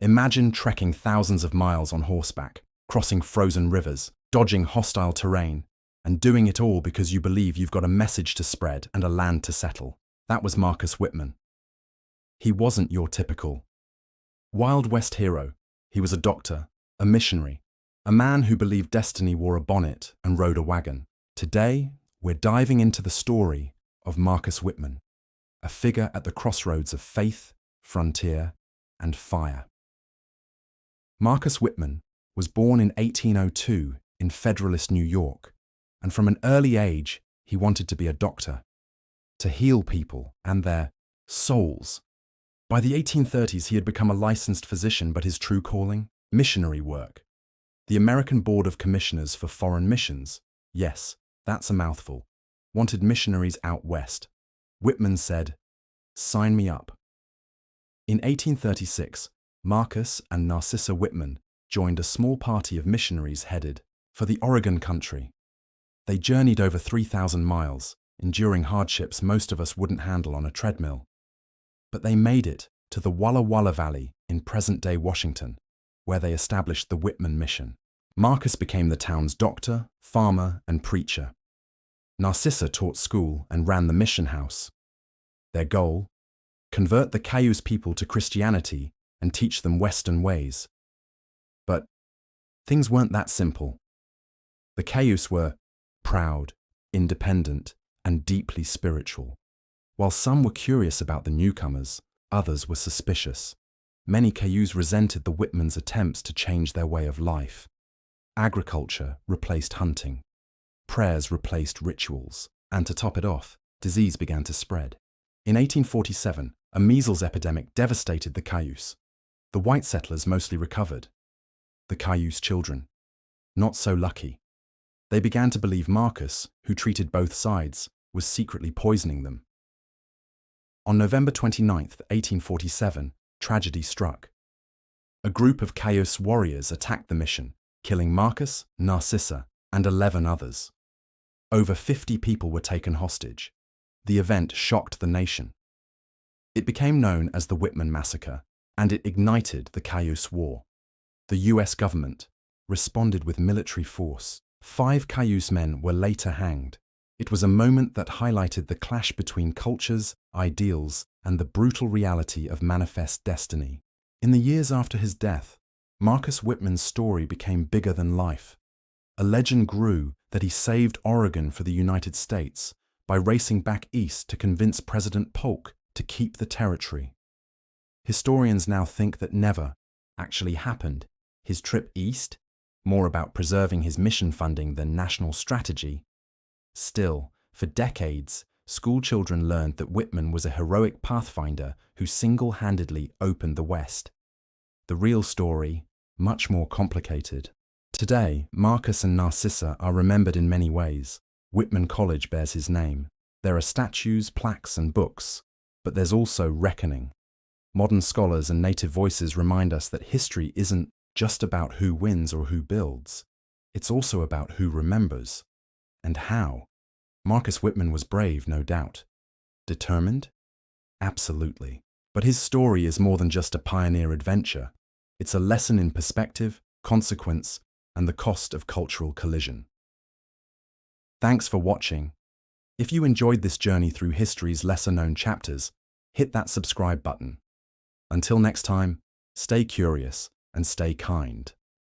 Imagine trekking thousands of miles on horseback, crossing frozen rivers, dodging hostile terrain, and doing it all because you believe you've got a message to spread and a land to settle. That was Marcus Whitman. He wasn't your typical Wild West hero. He was a doctor, a missionary, a man who believed destiny wore a bonnet and rode a wagon. Today, we're diving into the story of Marcus Whitman, a figure at the crossroads of faith, frontier, and fire. Marcus Whitman was born in 1802 in Federalist New York, and from an early age, he wanted to be a doctor, to heal people and their souls. By the 1830s, he had become a licensed physician, but his true calling? Missionary work. The American Board of Commissioners for Foreign Missions, yes, that's a mouthful, wanted missionaries out west. Whitman said, "Sign me up." In 1836, Marcus and Narcissa Whitman joined a small party of missionaries headed for the Oregon country. They journeyed over 3,000 miles, enduring hardships most of us wouldn't handle on a treadmill. But they made it to the Walla Walla Valley in present-day Washington, where they established the Whitman Mission. Marcus became the town's doctor, farmer, and preacher. Narcissa taught school and ran the mission house. Their goal? Convert the Cayuse people to Christianity and teach them Western ways. But things weren't that simple. The Cayuse were proud, independent, and deeply spiritual. While some were curious about the newcomers, others were suspicious. Many Cayuse resented the Whitmans' attempts to change their way of life. Agriculture replaced hunting. Prayers replaced rituals. And to top it off, disease began to spread. In 1847, a measles epidemic devastated the Cayuse. The white settlers mostly recovered. The Cayuse children, not so lucky. They began to believe Marcus, who treated both sides, was secretly poisoning them. On November 29, 1847, tragedy struck. A group of Cayuse warriors attacked the mission, killing Marcus, Narcissa, and 11 others. Over 50 people were taken hostage. The event shocked the nation. It became known as the Whitman Massacre, and it ignited the Cayuse War. The US government responded with military force. 5 Cayuse men were later hanged. It was a moment that highlighted the clash between cultures, ideals, and the brutal reality of manifest destiny. In the years after his death, Marcus Whitman's story became bigger than life. A legend grew that he saved Oregon for the United States by racing back east to convince President Polk to keep the territory. Historians now think that never actually happened. His trip east, more about preserving his mission funding than national strategy. Still, for decades, school children learned that Whitman was a heroic pathfinder who single-handedly opened the West. The real story, much more complicated. Today, Marcus and Narcissa are remembered in many ways. Whitman College bears his name. There are statues, plaques, and books, but there's also reckoning. Modern scholars and native voices remind us that history isn't just about who wins or who builds. It's also about who remembers. And how? Marcus Whitman was brave, no doubt. Determined? Absolutely. But his story is more than just a pioneer adventure. It's a lesson in perspective, consequence, and the cost of cultural collision. Thanks for watching. If you enjoyed this journey through history's lesser-known chapters, hit that subscribe button. Until next time, stay curious and stay kind.